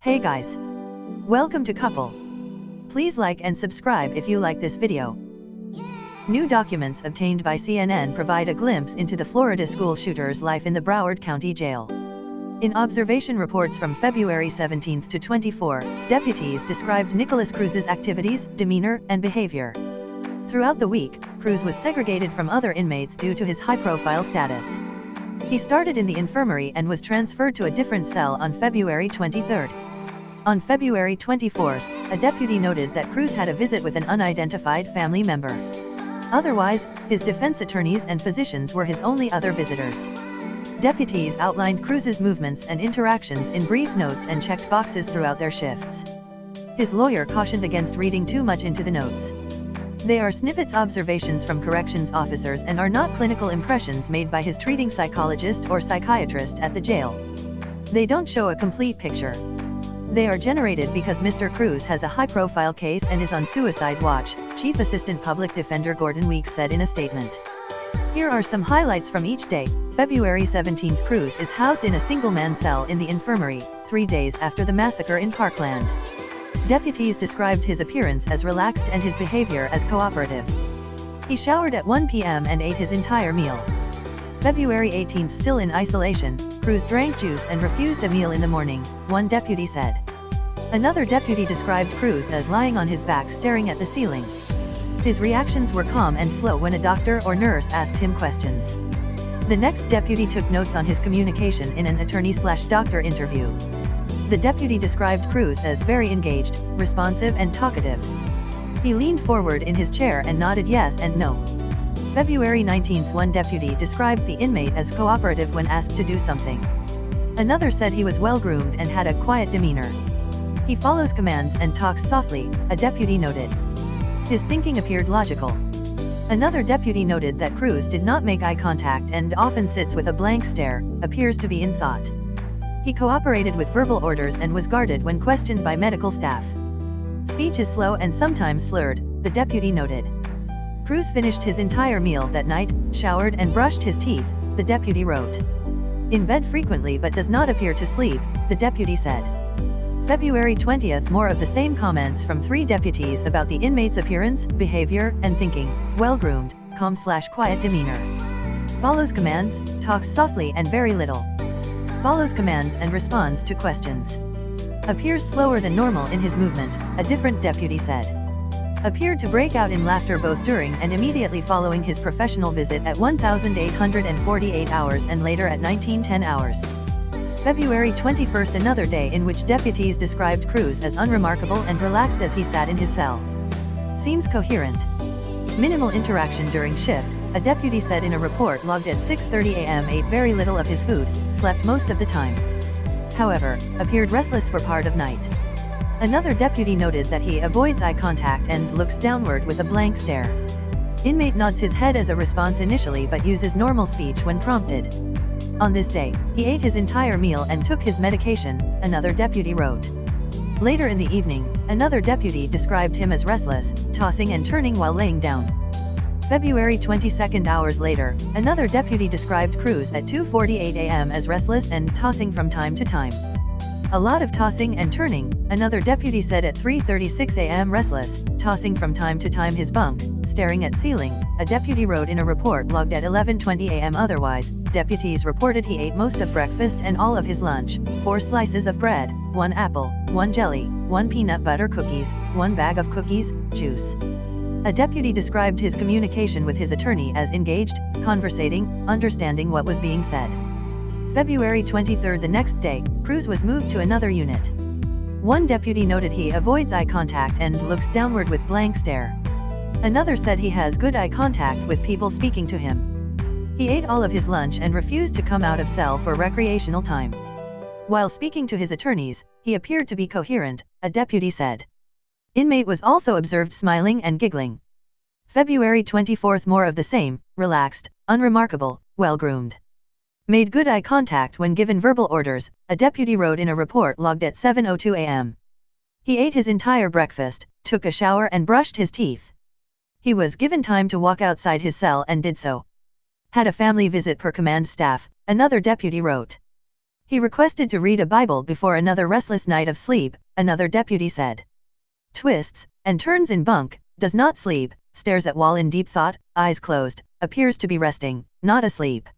Hey guys! Welcome to Couple. Please like and subscribe if you like this video. New documents obtained by CNN provide a glimpse into the Florida school shooter's life in the Broward County Jail. In observation reports from February 17 to 24, deputies described Nikolas Cruz's activities, demeanor, and behavior. Throughout the week, Cruz was segregated from other inmates due to his high-profile status. He started in the infirmary and was transferred to a different cell on February 23. On February 24, a deputy noted that Cruz had a visit with an unidentified family member. Otherwise, his defense attorneys and physicians were his only other visitors. Deputies outlined Cruz's movements and interactions in brief notes and checked boxes throughout their shifts. His lawyer cautioned against reading too much into the notes. They are snippets observations from corrections officers and are not clinical impressions made by his treating psychologist or psychiatrist at the jail. They don't show a complete picture. They are generated because Mr. Cruz has a high-profile case and is on suicide watch, Chief Assistant Public Defender Gordon Weeks said in a statement. Here are some highlights from each day. February 17, Cruz is housed in a single-man cell in the infirmary, 3 days after the massacre in Parkland. Deputies described his appearance as relaxed and his behavior as cooperative. He showered at 1 p.m. and ate his entire meal. February 18, still in isolation, Cruz drank juice and refused a meal in the morning, one deputy said. Another deputy described Cruz as lying on his back staring at the ceiling. His reactions were calm and slow when a doctor or nurse asked him questions. The next deputy took notes on his communication in an attorney/doctor interview. The deputy described Cruz as very engaged, responsive and talkative. He leaned forward in his chair and nodded yes and no. February 19, one deputy described the inmate as cooperative when asked to do something. Another said he was well-groomed and had a quiet demeanor. He follows commands and talks softly, a deputy noted. His thinking appeared logical. Another deputy noted that Cruz did not make eye contact and often sits with a blank stare, appears to be in thought. He cooperated with verbal orders and was guarded when questioned by medical staff. Speech is slow and sometimes slurred, the deputy noted. Cruz finished his entire meal that night, showered and brushed his teeth, the deputy wrote. In bed frequently but does not appear to sleep, the deputy said. February 20, more of the same comments from 3 deputies about the inmate's appearance, behavior, and thinking, well-groomed, calm/quiet demeanor. Follows commands, talks softly and very little. Follows commands and responds to questions. Appears slower than normal in his movement, a different deputy said. Appeared to break out in laughter both during and immediately following his professional visit at 1,848 hours and later at 1910 hours. February 21, another day in which deputies described Cruz as unremarkable and relaxed as he sat in his cell. Seems coherent. Minimal interaction during shift, a deputy said in a report logged at 6:30 a.m. ate very little of his food, slept most of the time. However, appeared restless for part of night. Another deputy noted that he avoids eye contact and looks downward with a blank stare. Inmate nods his head as a response initially but uses normal speech when prompted. On this day, he ate his entire meal and took his medication, another deputy wrote. Later in the evening, another deputy described him as restless, tossing and turning while laying down. February 22, hours later, another deputy described Cruz at 2:48 a.m. as restless and tossing from time to time. A lot of tossing and turning, another deputy said at 3:36 a.m. restless, tossing from time to time his bunk, staring at ceiling, a deputy wrote in a report logged at 11:20 a.m. Otherwise, deputies reported he ate most of breakfast and all of his lunch, 4 slices of bread, 1 apple, 1 jelly, 1 peanut butter cookies, 1 bag of cookies, juice. A deputy described his communication with his attorney as engaged, conversating, understanding what was being said. February 23, the next day, Cruz was moved to another unit. One deputy noted he avoids eye contact and looks downward with blank stare. Another said he has good eye contact with people speaking to him. He ate all of his lunch and refused to come out of cell for recreational time. While speaking to his attorneys, he appeared to be coherent, a deputy said. Inmate was also observed smiling and giggling. February 24, more of the same, relaxed, unremarkable, well-groomed. Made good eye contact when given verbal orders, a deputy wrote in a report logged at 7:02 a.m. He ate his entire breakfast, took a shower and brushed his teeth. He was given time to walk outside his cell and did so. Had a family visit per command staff, another deputy wrote. He requested to read a Bible before another restless night of sleep, another deputy said. Twists, and turns in bunk, does not sleep, stares at wall in deep thought, eyes closed, appears to be resting, not asleep.